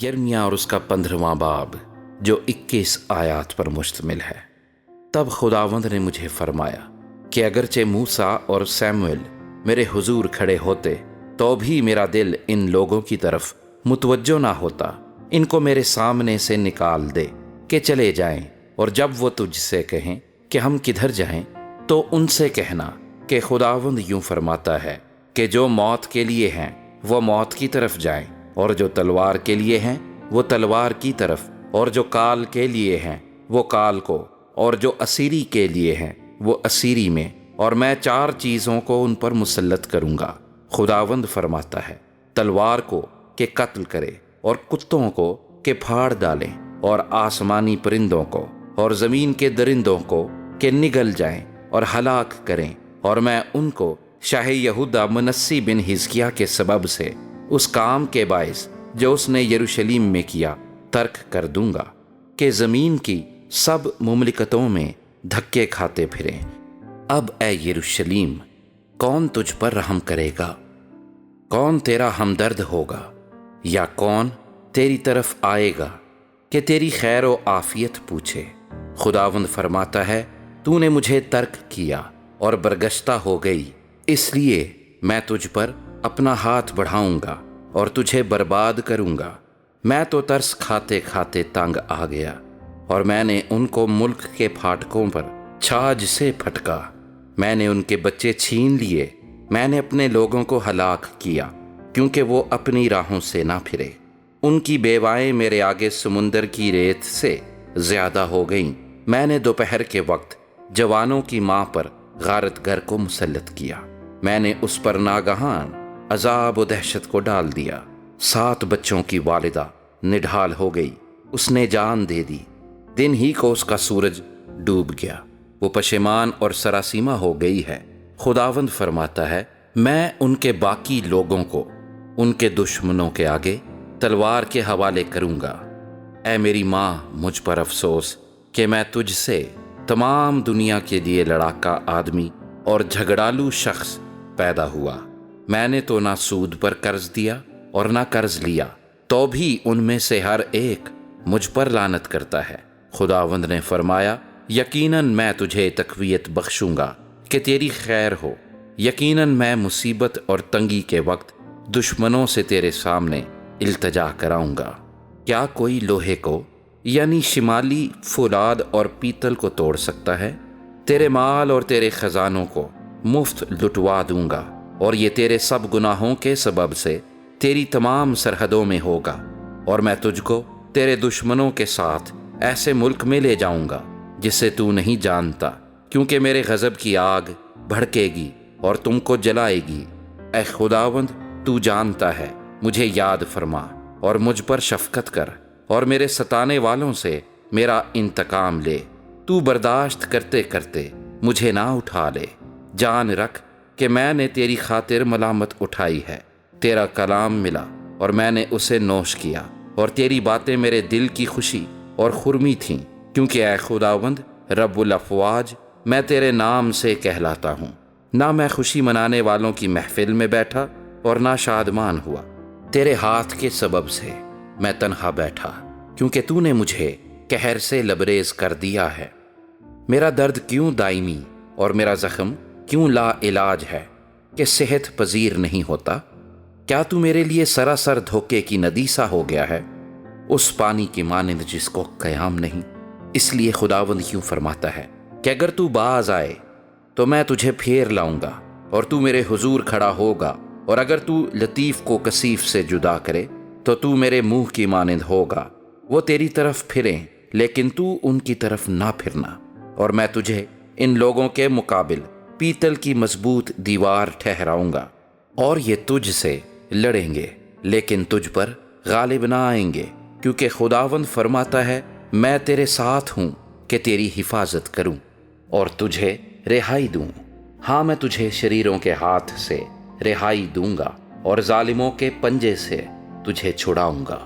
यिर्मयाह और उसका 15वां बाब जो 21 आयात पर मुश्तमिल है। तब खुदावंद ने मुझे फरमाया कि अगरचे मूसा और सैमुएल मेरे हुजूर खड़े होते तो भी मेरा दिल इन लोगों की तरफ मुतवज्जो ना होता। इनको मेरे सामने से निकाल दे कि चले जाएं, और जब वो तुझसे कहें कि हम किधर जाएं, तो उनसे कहना कि खुदावंद यूं फरमाता है कि जो मौत के लिए हैं वो मौत की तरफ जाएं, और जो तलवार के लिए हैं वो तलवार की तरफ, और जो काल के लिए हैं वो काल को, और जो असीरी के लिए हैं वो असीरी में, और मैं 4 चीज़ों को उन पर मुसल्लत करूँगा। खुदावंद फरमाता है, तलवार को कि कत्ल करे, और कुत्तों को कि फाड़ डालें, और आसमानी परिंदों को और ज़मीन के दरिंदों को कि निगल जाएं और हलाक करें, और मैं उनको शाह यहूदा मनस्सी बिन हिजकिय्याह के सबब से उस काम के बायस जो उसने यरूशलेम में किया तर्क कर दूंगा कि ज़मीन की सब मुमलिकतों में धक्के खाते फिरें। अब ए यरूशलेम, कौन तुझ पर रहम करेगा? कौन तेरा हमदर्द होगा? या कौन तेरी तरफ आएगा कि तेरी खैर व आफियत पूछे? खुदावंद फरमाता है, तूने मुझे तर्क किया और बरगश्ता हो गई, इसलिए मैं तुझ पर अपना हाथ बढ़ाऊंगा और तुझे बर्बाद करूंगा। मैं तो तरस खाते खाते तंग आ गया, और मैंने उनको मुल्क के फाटकों पर छाछ से फटका। मैंने उनके बच्चे छीन लिए। मैंने अपने लोगों को हलाक किया, क्योंकि वो अपनी राहों से ना फिरे। उनकी बेवाएं मेरे आगे समुंदर की रेत से ज्यादा हो गईं। मैंने दोपहर के वक्त जवानों की माँ पर गारतगर को मुसल्लत किया। मैंने उस पर नागहान अजाब व दहशत को डाल दिया। 7 बच्चों की वालिदा निढाल हो गई, उसने जान दे दी। दिन ही को उसका सूरज डूब गया, वो पशेमान और सरासीमा हो गई है। खुदावंद फरमाता है, मैं उनके बाकी लोगों को उनके दुश्मनों के आगे तलवार के हवाले करूंगा। ऐ मेरी माँ, मुझ पर अफसोस कि मैं तुझसे तमाम दुनिया के लिए लड़ाका आदमी और झगड़ालू शख्स पैदा हुआ। मैंने तो ना सूद पर कर्ज दिया और ना कर्ज लिया, तो भी उनमें से हर एक मुझ पर लानत करता है। खुदावंद ने फरमाया, यकीनन मैं तुझे तकवीयत बख्शूंगा कि तेरी खैर हो। यकीनन मैं मुसीबत और तंगी के वक्त दुश्मनों से तेरे सामने इल्तजा कराऊंगा। क्या कोई लोहे को यानी शिमाली फुलाद और पीतल को तोड़ सकता है? तेरे माल और तेरे खजानों को मुफ्त लुटवा दूंगा, और ये तेरे सब गुनाहों के सबब से तेरी तमाम सरहदों में होगा। और मैं तुझको तेरे दुश्मनों के साथ ऐसे मुल्क में ले जाऊंगा जिसे तू नहीं जानता, क्योंकि मेरे गज़ब की आग भड़केगी और तुमको जलाएगी। ऐ खुदावंद, तू जानता है, मुझे याद फरमा और मुझ पर शफकत कर, और मेरे सताने वालों से मेरा इंतकाम ले। तू बर्दाश्त करते करते मुझे ना उठा ले। जान रख कि मैंने तेरी खातिर मलामत उठाई है। तेरा कलाम मिला और मैंने उसे नोश किया, और तेरी बातें मेरे दिल की खुशी और खुरमी थीं, क्योंकि ऐ खुदावंद रब्बुल अफ़वाज, मैं तेरे नाम से कहलाता हूँ। ना मैं खुशी मनाने वालों की महफिल में बैठा और ना शादमान हुआ। तेरे हाथ के सबब से मैं तन्हा बैठा, क्योंकि तूने मुझे कहर से लबरेज कर दिया है। मेरा दर्द क्यों दायमी और मेरा जख्म क्यों ला इलाज है कि सेहत पजीर नहीं होता? क्या तू मेरे लिए सरासर धोखे की नदी सा हो गया है, उस पानी की मानिंद जिसको कयाम नहीं? इसलिए खुदावंद यूं फरमाता है कि अगर तू बाज आए तो मैं तुझे फेर लाऊंगा, और तू मेरे हुजूर खड़ा होगा। और अगर तू लतीफ़ को कसीफ से जुदा करे तो तू मेरे मुंह की मानिंद होगा। वो तेरी तरफ फिरें, लेकिन तू उनकी तरफ ना फिरना, और मैं तुझे इन लोगों के मुकाबिल पीतल की मजबूत दीवार ठहराऊंगा। और ये तुझसे लड़ेंगे, लेकिन तुझ पर गालिब ना आएंगे, क्योंकि खुदावंद फरमाता है, मैं तेरे साथ हूँ कि तेरी हिफाजत करूँ और तुझे रिहाई दूँ। हाँ, मैं तुझे शरीरों के हाथ से रिहाई दूंगा और जालिमों के पंजे से तुझे छुड़ाऊंगा।